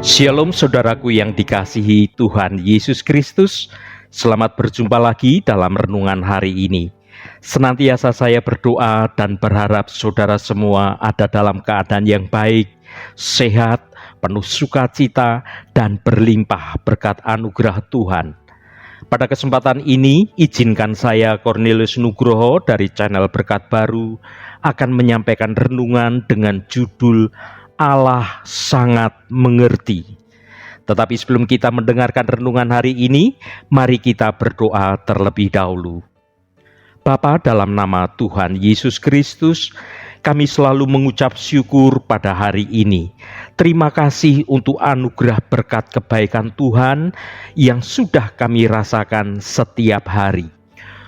Shalom saudaraku yang dikasihi Tuhan Yesus Kristus. Selamat berjumpa lagi dalam renungan hari ini. Senantiasa saya berdoa dan berharap saudara semua ada dalam keadaan yang baik, sehat, penuh sukacita, dan berlimpah berkat anugerah Tuhan. Pada kesempatan ini, izinkan saya Cornelius Nugroho dari channel Berkat Baru akan menyampaikan renungan dengan judul Allah sangat mengerti. Tetapi sebelum kita mendengarkan renungan hari ini, mari kita berdoa terlebih dahulu. Bapa, dalam nama Tuhan Yesus Kristus, kami selalu mengucap syukur pada hari ini. Terima kasih untuk anugerah berkat kebaikan Tuhan yang sudah kami rasakan setiap hari.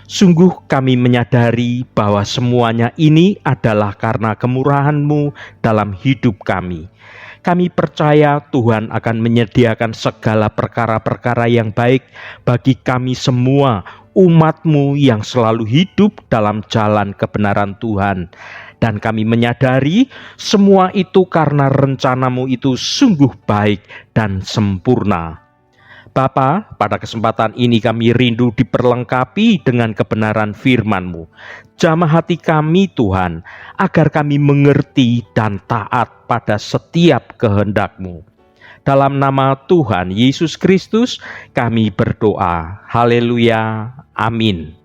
Sungguh kami menyadari bahwa semuanya ini adalah karena kemurahan-Mu dalam hidup kami. Kami percaya Tuhan akan menyediakan segala perkara-perkara yang baik bagi kami semua, umat-Mu yang selalu hidup dalam jalan kebenaran Tuhan. Dan kami menyadari semua itu karena rencana-Mu itu sungguh baik dan sempurna. Bapa, pada kesempatan ini kami rindu diperlengkapi dengan kebenaran firman-Mu. Jamah hati kami Tuhan, agar kami mengerti dan taat pada setiap kehendak-Mu. Dalam nama Tuhan Yesus Kristus kami berdoa. Haleluya. Amin.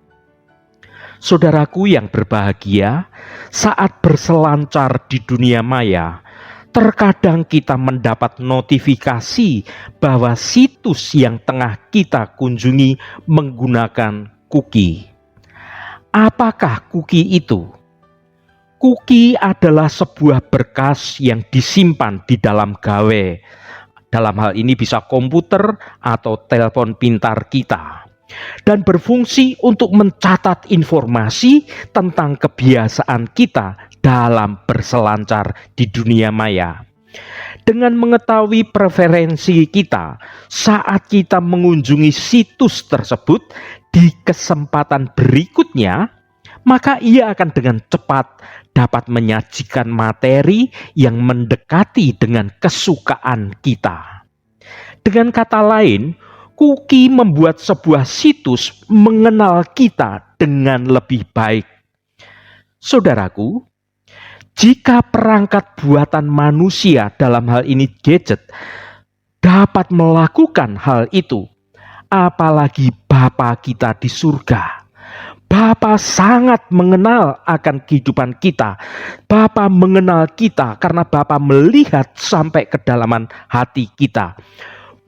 Saudaraku yang berbahagia, saat berselancar di dunia maya, terkadang kita mendapat notifikasi bahwa situs yang tengah kita kunjungi menggunakan cookie. Apakah cookie itu? Cookie adalah sebuah berkas yang disimpan di dalam gawe. Dalam hal ini bisa komputer atau telepon pintar kita. Dan berfungsi untuk mencatat informasi tentang kebiasaan kita dalam berselancar di dunia maya. Dengan mengetahui preferensi kita saat kita mengunjungi situs tersebut di kesempatan berikutnya, maka ia akan dengan cepat dapat menyajikan materi yang mendekati dengan kesukaan kita. Dengan kata lain, cookie membuat sebuah situs mengenal kita dengan lebih baik. Saudaraku, jika perangkat buatan manusia dalam hal ini gadget dapat melakukan hal itu, apalagi Bapa kita di surga. Bapa sangat mengenal akan kehidupan kita. Bapa mengenal kita karena Bapa melihat sampai kedalaman hati kita.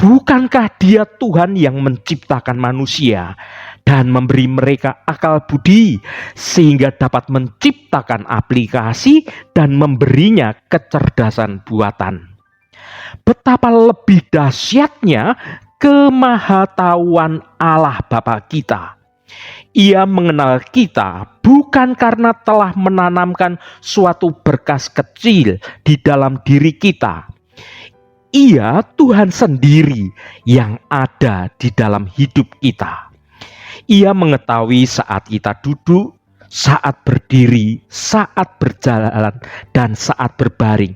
Bukankah Dia Tuhan yang menciptakan manusia dan memberi mereka akal budi sehingga dapat menciptakan aplikasi dan memberinya kecerdasan buatan? Betapa lebih dahsyatnya kemahatauan Allah Bapa kita. Ia mengenal kita bukan karena telah menanamkan suatu berkas kecil di dalam diri kita. Ia Tuhan sendiri yang ada di dalam hidup kita. Ia mengetahui saat kita duduk, saat berdiri, saat berjalan, dan saat berbaring.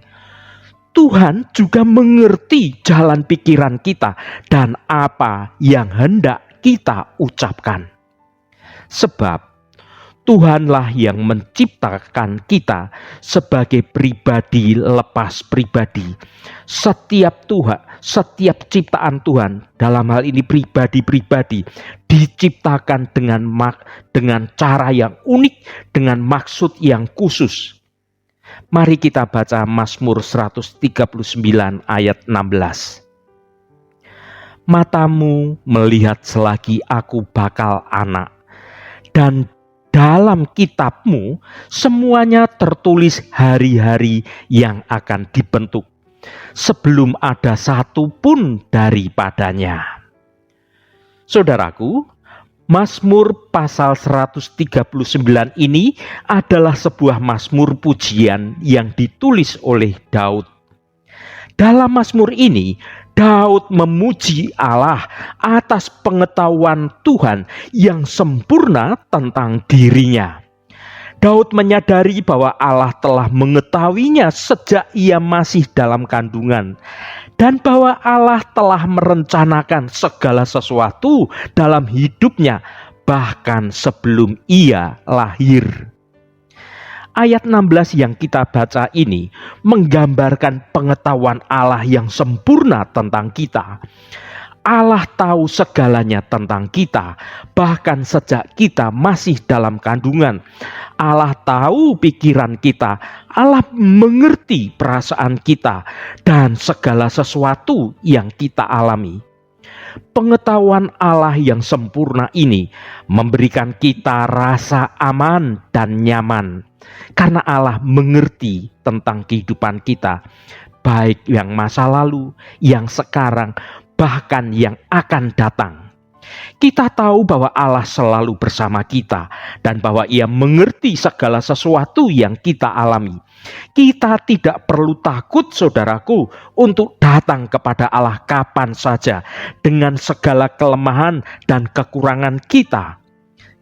Tuhan juga mengerti jalan pikiran kita dan apa yang hendak kita ucapkan. Sebab Tuhanlah yang menciptakan kita sebagai pribadi lepas pribadi. Setiap ciptaan Tuhan, dalam hal ini pribadi-pribadi, diciptakan dengan cara yang unik, dengan maksud yang khusus. Mari kita baca Mazmur 139 ayat 16. Matamu melihat selagi aku bakal anak, dan dalam kitab-Mu semuanya tertulis hari-hari yang akan dibentuk, sebelum ada satu pun daripadanya. Saudaraku, Mazmur pasal 139 ini adalah sebuah mazmur pujian yang ditulis oleh Daud. Dalam mazmur ini, Daud memuji Allah atas pengetahuan Tuhan yang sempurna tentang dirinya. Daud menyadari bahwa Allah telah mengetahuinya sejak ia masih dalam kandungan dan bahwa Allah telah merencanakan segala sesuatu dalam hidupnya bahkan sebelum ia lahir. Ayat 16 yang kita baca ini menggambarkan pengetahuan Allah yang sempurna tentang kita. Allah tahu segalanya tentang kita, bahkan sejak kita masih dalam kandungan. Allah tahu pikiran kita, Allah mengerti perasaan kita, dan segala sesuatu yang kita alami. Pengetahuan Allah yang sempurna ini memberikan kita rasa aman dan nyaman, karena Allah mengerti tentang kehidupan kita, baik yang masa lalu, yang sekarang, bahkan yang akan datang. Kita tahu bahwa Allah selalu bersama kita dan bahwa Ia mengerti segala sesuatu yang kita alami. Kita tidak perlu takut, saudaraku, untuk datang kepada Allah kapan saja dengan segala kelemahan dan kekurangan kita.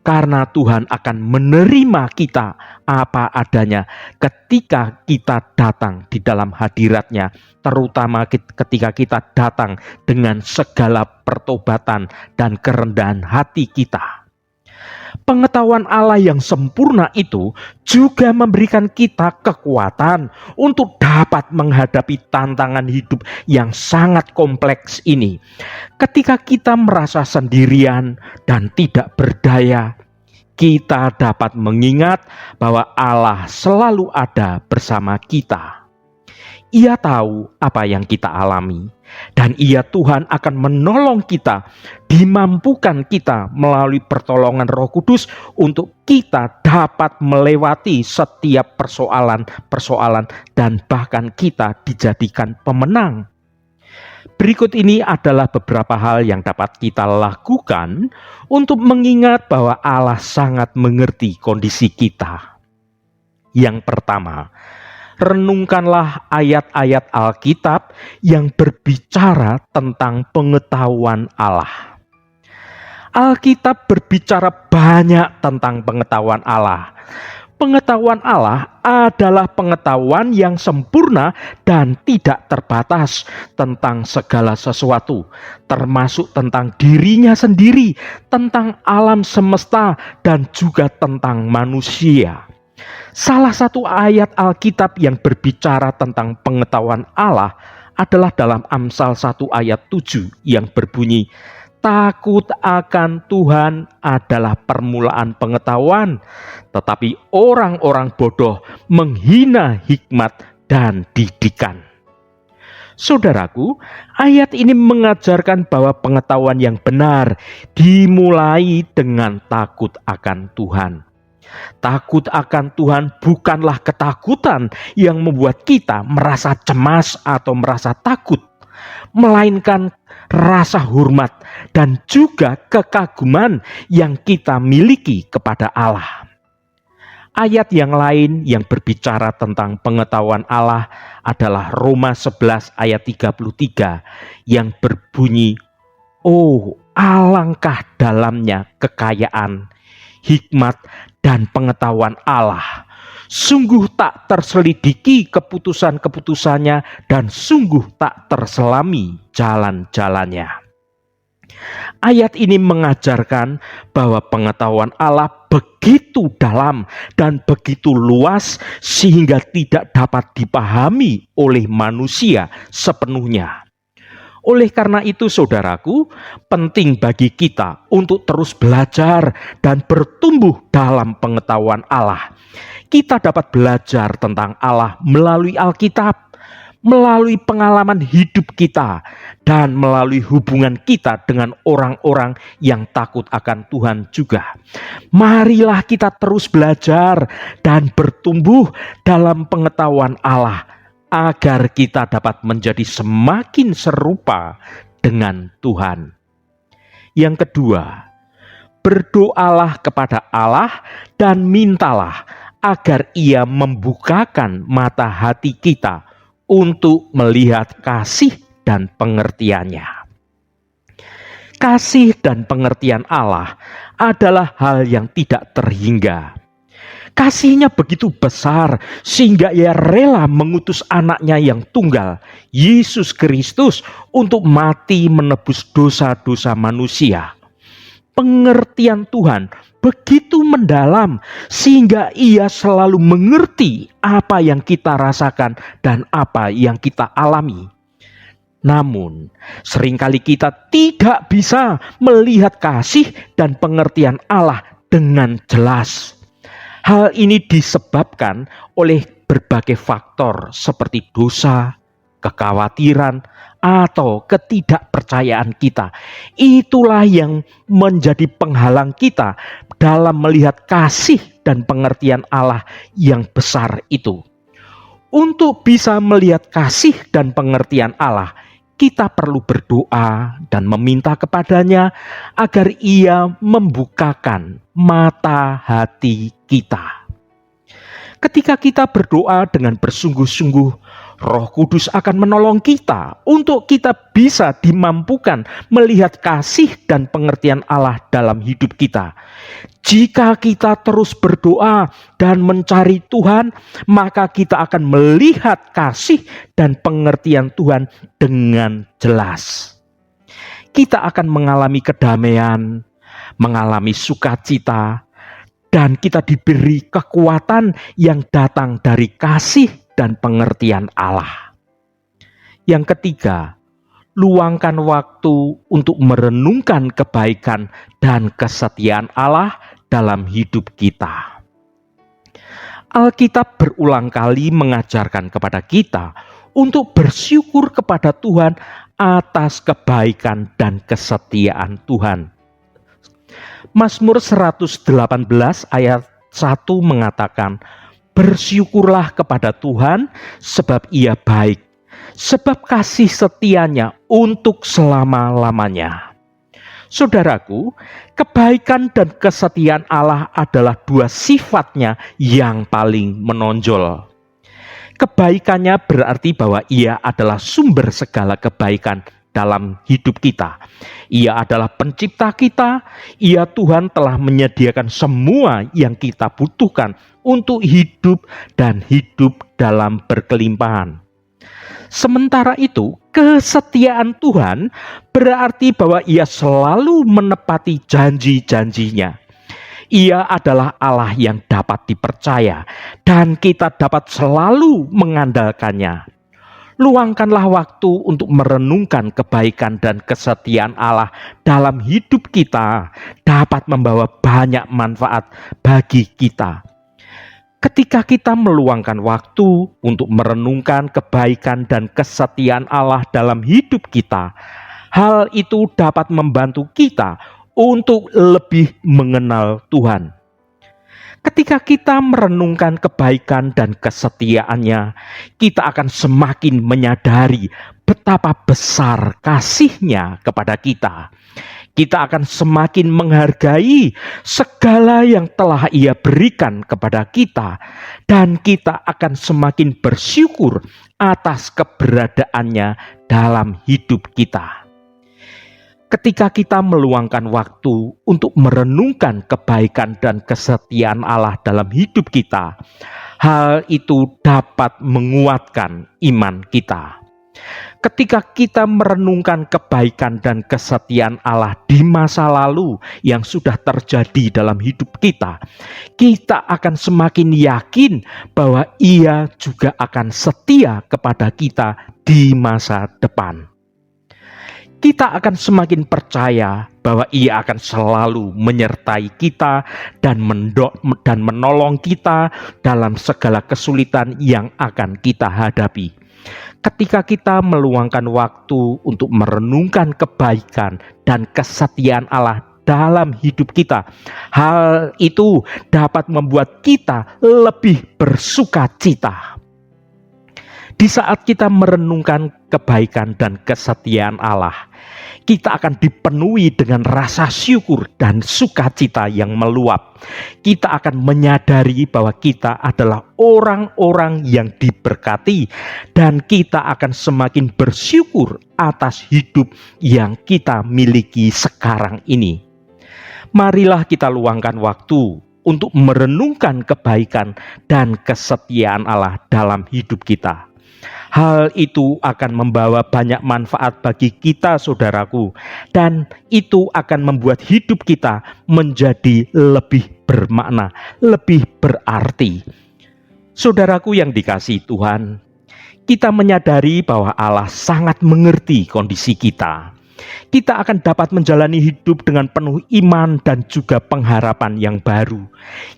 Karena Tuhan akan menerima kita apa adanya ketika kita datang di dalam hadirat-Nya, terutama ketika kita datang dengan segala pertobatan dan kerendahan hati kita. Pengetahuan Allah yang sempurna itu juga memberikan kita kekuatan untuk dapat menghadapi tantangan hidup yang sangat kompleks ini. Ketika kita merasa sendirian dan tidak berdaya, kita dapat mengingat bahwa Allah selalu ada bersama kita. Ia tahu apa yang kita alami, dan Ia Tuhan akan menolong kita, dimampukan kita melalui pertolongan Roh Kudus untuk kita dapat melewati setiap persoalan-persoalan dan bahkan kita dijadikan pemenang. Berikut ini adalah beberapa hal yang dapat kita lakukan untuk mengingat bahwa Allah sangat mengerti kondisi kita. Yang pertama, renungkanlah ayat-ayat Alkitab yang berbicara tentang pengetahuan Allah. Alkitab berbicara banyak tentang pengetahuan Allah. Pengetahuan Allah adalah pengetahuan yang sempurna dan tidak terbatas tentang segala sesuatu, termasuk tentang dirinya sendiri, tentang alam semesta, dan juga tentang manusia. Salah satu ayat Alkitab yang berbicara tentang pengetahuan Allah adalah dalam Amsal 1 ayat 7 yang berbunyi, "Takut akan Tuhan adalah permulaan pengetahuan, tetapi orang-orang bodoh menghina hikmat dan didikan." Saudaraku, ayat ini mengajarkan bahwa pengetahuan yang benar dimulai dengan takut akan Tuhan. Takut akan Tuhan bukanlah ketakutan yang membuat kita merasa cemas atau merasa takut, melainkan rasa hormat dan juga kekaguman yang kita miliki kepada Allah. Ayat yang lain yang berbicara tentang pengetahuan Allah adalah Roma 11 ayat 33 yang berbunyi, "Oh, alangkah dalamnya kekayaan, hikmat, dan pengetahuan Allah. Sungguh tak terselidiki keputusan-keputusannya dan sungguh tak terselami jalan-jalannya." Ayat ini mengajarkan bahwa pengetahuan Allah begitu dalam dan begitu luas sehingga tidak dapat dipahami oleh manusia sepenuhnya. Oleh karena itu, saudaraku, penting bagi kita untuk terus belajar dan bertumbuh dalam pengetahuan Allah. Kita dapat belajar tentang Allah melalui Alkitab, melalui pengalaman hidup kita, dan melalui hubungan kita dengan orang-orang yang takut akan Tuhan juga. Marilah kita terus belajar dan bertumbuh dalam pengetahuan Allah, agar kita dapat menjadi semakin serupa dengan Tuhan. Yang kedua, berdoalah kepada Allah dan mintalah agar Ia membukakan mata hati kita untuk melihat kasih dan pengertiannya. Kasih dan pengertian Allah adalah hal yang tidak terhingga. Kasihnya begitu besar sehingga ia rela mengutus anaknya yang tunggal, Yesus Kristus, untuk mati menebus dosa-dosa manusia. Pengertian Tuhan begitu mendalam sehingga ia selalu mengerti apa yang kita rasakan dan apa yang kita alami. Namun, seringkali kita tidak bisa melihat kasih dan pengertian Allah dengan jelas. Hal ini disebabkan oleh berbagai faktor seperti dosa, kekhawatiran, atau ketidakpercayaan kita. Itulah yang menjadi penghalang kita dalam melihat kasih dan pengertian Allah yang besar itu. Untuk bisa melihat kasih dan pengertian Allah, kita perlu berdoa dan meminta kepadanya agar Ia membukakan mata hati kita. Ketika kita berdoa dengan bersungguh-sungguh, Roh Kudus akan menolong kita untuk kita bisa dimampukan melihat kasih dan pengertian Allah dalam hidup kita. Jika kita terus berdoa dan mencari Tuhan, maka kita akan melihat kasih dan pengertian Tuhan dengan jelas. Kita akan mengalami kedamaian, mengalami sukacita, dan kita diberi kekuatan yang datang dari kasih dan pengertian Allah. Yang ketiga, luangkan waktu untuk merenungkan kebaikan dan kesetiaan Allah dalam hidup kita. Alkitab berulang kali mengajarkan kepada kita untuk bersyukur kepada Tuhan atas kebaikan dan kesetiaan Tuhan. Mazmur 118 ayat 1 mengatakan, "Bersyukurlah kepada Tuhan sebab Ia baik, sebab kasih setianya untuk selama-lamanya." Saudaraku, kebaikan dan kesetiaan Allah adalah dua sifatnya yang paling menonjol. Kebaikannya berarti bahwa Ia adalah sumber segala kebaikan dalam hidup kita. Ia adalah pencipta kita. Ia Tuhan telah menyediakan semua yang kita butuhkan untuk hidup dan hidup dalam berkelimpahan. Sementara itu, kesetiaan Tuhan berarti bahwa Ia selalu menepati janji-janjinya. Ia adalah Allah yang dapat dipercaya dan kita dapat selalu mengandalkannya. Luangkanlah waktu untuk merenungkan kebaikan dan kesetiaan Allah dalam hidup kita dapat membawa banyak manfaat bagi kita. Ketika kita meluangkan waktu untuk merenungkan kebaikan dan kesetiaan Allah dalam hidup kita, hal itu dapat membantu kita untuk lebih mengenal Tuhan. Ketika kita merenungkan kebaikan dan kesetiaannya, kita akan semakin menyadari betapa besar kasih-Nya kepada kita. Kita akan semakin menghargai segala yang telah Ia berikan kepada kita, dan kita akan semakin bersyukur atas keberadaannya dalam hidup kita. Ketika kita meluangkan waktu untuk merenungkan kebaikan dan kesetiaan Allah dalam hidup kita, hal itu dapat menguatkan iman kita. Ketika kita merenungkan kebaikan dan kesetiaan Allah di masa lalu yang sudah terjadi dalam hidup kita, kita akan semakin yakin bahwa Ia juga akan setia kepada kita di masa depan. Kita akan semakin percaya bahwa Ia akan selalu menyertai kita dan menolong kita dalam segala kesulitan yang akan kita hadapi. Ketika kita meluangkan waktu untuk merenungkan kebaikan dan kesetiaan Allah dalam hidup kita, hal itu dapat membuat kita lebih bersukacita. Di saat kita merenungkan kebaikan dan kesetiaan Allah, kita akan dipenuhi dengan rasa syukur dan sukacita yang meluap. Kita akan menyadari bahwa kita adalah orang-orang yang diberkati, dan kita akan semakin bersyukur atas hidup yang kita miliki sekarang ini. Marilah kita luangkan waktu untuk merenungkan kebaikan dan kesetiaan Allah dalam hidup kita. Hal itu akan membawa banyak manfaat bagi kita, saudaraku, dan itu akan membuat hidup kita menjadi lebih bermakna, lebih berarti. Saudaraku yang dikasihi Tuhan, kita menyadari bahwa Allah sangat mengerti kondisi kita. Kita akan dapat menjalani hidup dengan penuh iman dan juga pengharapan yang baru.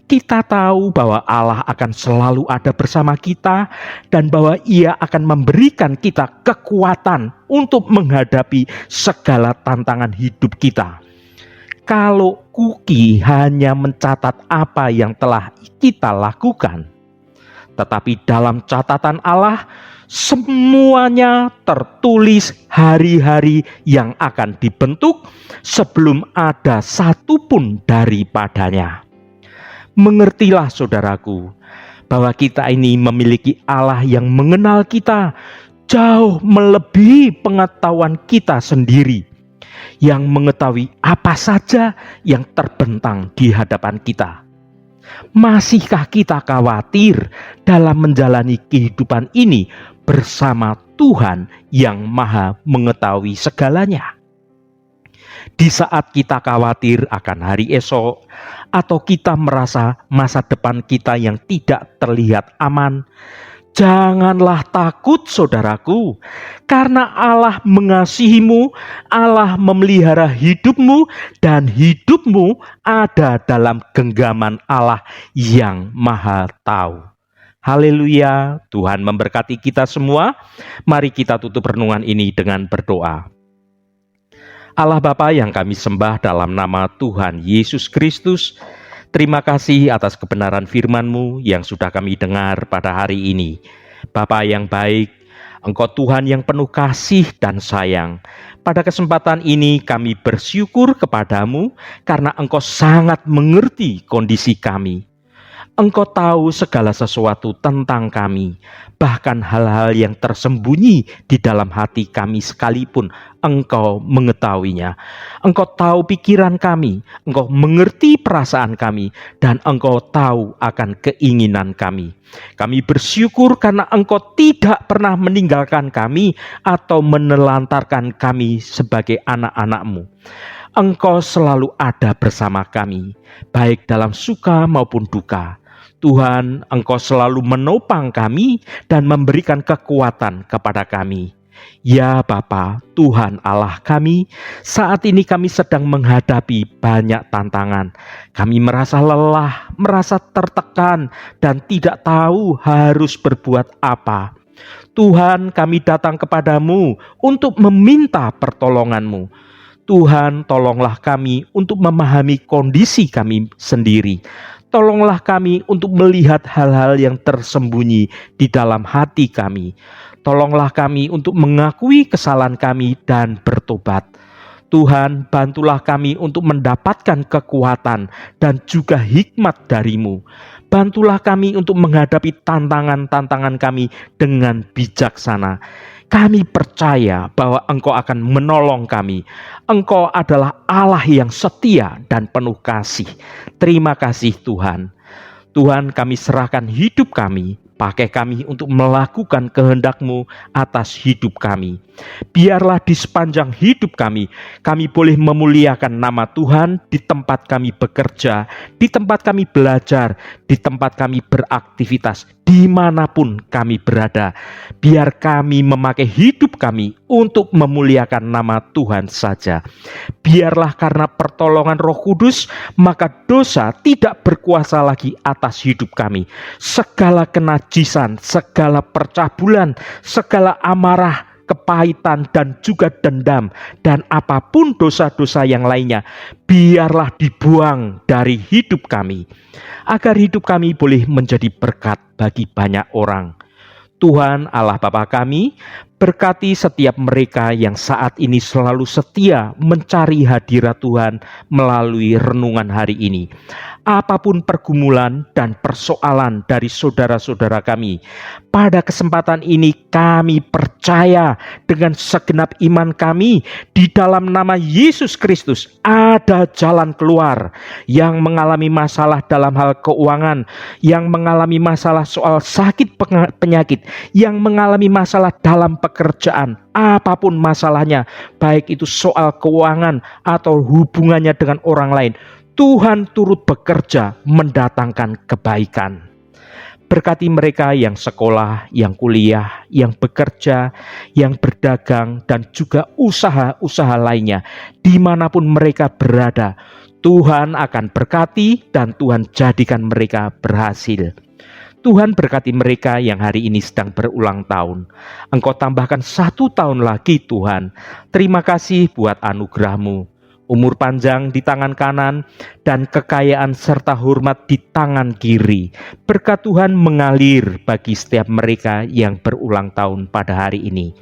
Kita tahu bahwa Allah akan selalu ada bersama kita dan bahwa Ia akan memberikan kita kekuatan untuk menghadapi segala tantangan hidup kita. Kalau Kuki hanya mencatat apa yang telah kita lakukan, tetapi dalam catatan Allah, semuanya tertulis hari-hari yang akan dibentuk sebelum ada satupun daripadanya. Mengertilah saudaraku, bahwa kita ini memiliki Allah yang mengenal kita jauh melebihi pengetahuan kita sendiri, yang mengetahui apa saja yang terbentang di hadapan kita. Masihkah kita khawatir dalam menjalani kehidupan ini bersama Tuhan yang Maha mengetahui segalanya? Di saat kita khawatir akan hari esok, atau kita merasa masa depan kita yang tidak terlihat aman, janganlah takut saudaraku, karena Allah mengasihimu, Allah memelihara hidupmu, dan hidupmu ada dalam genggaman Allah yang Maha Tahu. Haleluya, Tuhan memberkati kita semua. Mari kita tutup renungan ini dengan berdoa. Allah Bapa yang kami sembah dalam nama Tuhan Yesus Kristus, terima kasih atas kebenaran firman-Mu yang sudah kami dengar pada hari ini. Bapa yang baik, Engkau Tuhan yang penuh kasih dan sayang. Pada kesempatan ini kami bersyukur kepadamu karena Engkau sangat mengerti kondisi kami. Engkau tahu segala sesuatu tentang kami, bahkan hal-hal yang tersembunyi di dalam hati kami sekalipun Engkau mengetahuinya. Engkau tahu pikiran kami, Engkau mengerti perasaan kami, dan Engkau tahu akan keinginan kami. Kami bersyukur karena Engkau tidak pernah meninggalkan kami atau menelantarkan kami sebagai anak-anak-Mu. Engkau selalu ada bersama kami, baik dalam suka maupun duka. Tuhan, Engkau selalu menopang kami dan memberikan kekuatan kepada kami. Ya Bapa, Tuhan Allah kami, saat ini kami sedang menghadapi banyak tantangan. Kami merasa lelah, merasa tertekan, dan tidak tahu harus berbuat apa. Tuhan, kami datang kepadamu untuk meminta pertolongan-Mu. Tuhan, tolonglah kami untuk memahami kondisi kami sendiri. Tolonglah kami untuk melihat hal-hal yang tersembunyi di dalam hati kami. Tolonglah kami untuk mengakui kesalahan kami dan bertobat. Tuhan, bantulah kami untuk mendapatkan kekuatan dan juga hikmat dari-Mu. Bantulah kami untuk menghadapi tantangan-tantangan kami dengan bijaksana. Kami percaya bahwa Engkau akan menolong kami. Engkau adalah Allah yang setia dan penuh kasih. Terima kasih Tuhan. Tuhan, kami serahkan hidup kami. Pakai kami untuk melakukan kehendak-Mu atas hidup kami. Biarlah di sepanjang hidup kami boleh memuliakan nama Tuhan di tempat kami bekerja, di tempat kami belajar, di tempat kami beraktivitas, dimanapun kami berada. Biar kami memakai hidup kami untuk memuliakan nama Tuhan saja. Biarlah karena pertolongan Roh Kudus, maka dosa tidak berkuasa lagi atas hidup kami. Segala kenajisan, segala percabulan, segala amarah, kepahitan, dan juga dendam, dan apapun dosa-dosa yang lainnya, biarlah dibuang dari hidup kami, agar hidup kami boleh menjadi berkat bagi banyak orang. Tuhan Allah Bapa kami, Berkati setiap mereka yang saat ini selalu setia mencari hadirat Tuhan melalui renungan hari ini. Apapun pergumulan dan persoalan dari saudara-saudara kami, pada kesempatan ini kami percaya dengan segenap iman kami di dalam nama Yesus Kristus ada jalan keluar. Yang mengalami masalah dalam hal keuangan, yang mengalami masalah soal sakit penyakit, yang mengalami masalah dalam pekerjaan, apapun masalahnya, baik itu soal keuangan atau hubungannya dengan orang lain, Tuhan turut bekerja mendatangkan kebaikan. Berkati mereka yang sekolah, yang kuliah, yang bekerja, yang berdagang, dan juga usaha-usaha lainnya. Dimanapun mereka berada, Tuhan akan berkati dan Tuhan jadikan mereka berhasil. Tuhan berkati mereka yang hari ini sedang berulang tahun. Engkau tambahkan 1 tahun lagi Tuhan. Terima kasih buat anugerah-Mu. Umur panjang di tangan kanan dan kekayaan serta hormat di tangan kiri. Berkat Tuhan mengalir bagi setiap mereka yang berulang tahun pada hari ini.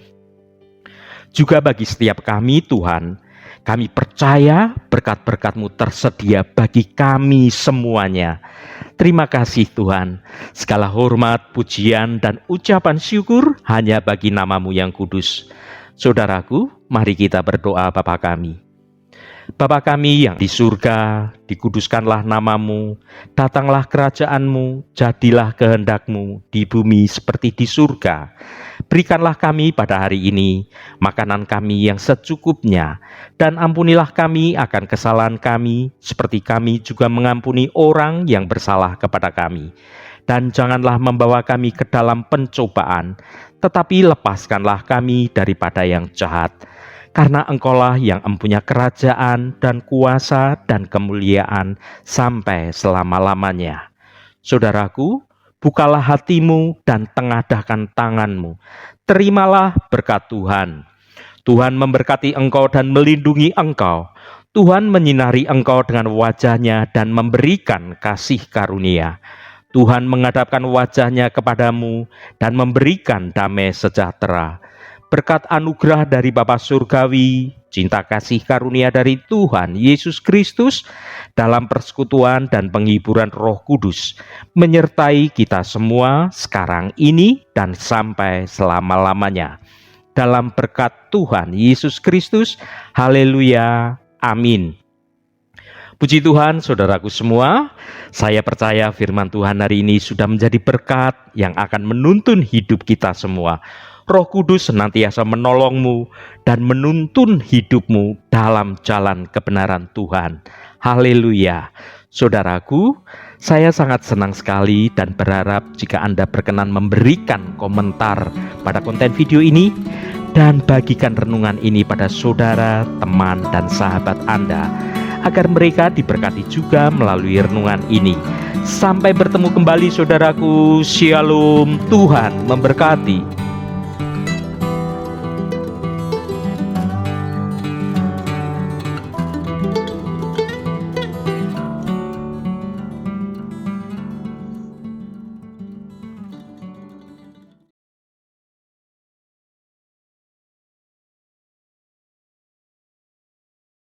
Juga bagi setiap kami Tuhan, kami percaya berkat-berkat-Mu tersedia bagi kami semuanya. Terima kasih Tuhan. Segala hormat, pujian, dan ucapan syukur hanya bagi nama-Mu yang kudus. Saudaraku, mari kita berdoa Bapa kami. Bapa kami yang di surga, dikuduskanlah nama-Mu, datanglah kerajaan-Mu, jadilah kehendak-Mu di bumi seperti di surga. Berikanlah kami pada hari ini makanan kami yang secukupnya, dan ampunilah kami akan kesalahan kami, seperti kami juga mengampuni orang yang bersalah kepada kami. Dan janganlah membawa kami ke dalam pencobaan, tetapi lepaskanlah kami daripada yang jahat. Karena Engkaulah yang empunya kerajaan dan kuasa dan kemuliaan sampai selama-lamanya. Saudaraku, bukalah hatimu dan tengadahkan tanganmu. Terimalah berkat Tuhan. Tuhan memberkati engkau dan melindungi engkau. Tuhan menyinari engkau dengan wajah-Nya dan memberikan kasih karunia. Tuhan menghadapkan wajah-Nya kepadamu dan memberikan damai sejahtera. Berkat anugerah dari Bapa Surgawi, cinta kasih karunia dari Tuhan Yesus Kristus, dalam persekutuan dan penghiburan Roh Kudus, menyertai kita semua sekarang ini dan sampai selama-lamanya. Dalam berkat Tuhan Yesus Kristus, haleluya, amin. Puji Tuhan, saudaraku semua, saya percaya firman Tuhan hari ini sudah menjadi berkat yang akan menuntun hidup kita semua. Roh Kudus senantiasa menolongmu dan menuntun hidupmu dalam jalan kebenaran Tuhan. Haleluya. Saudaraku, saya sangat senang sekali dan berharap jika Anda berkenan memberikan komentar pada konten video ini dan bagikan renungan ini pada saudara, teman, dan sahabat Anda, agar mereka diberkati juga melalui renungan ini. Sampai bertemu kembali saudaraku. Shalom, Tuhan memberkati.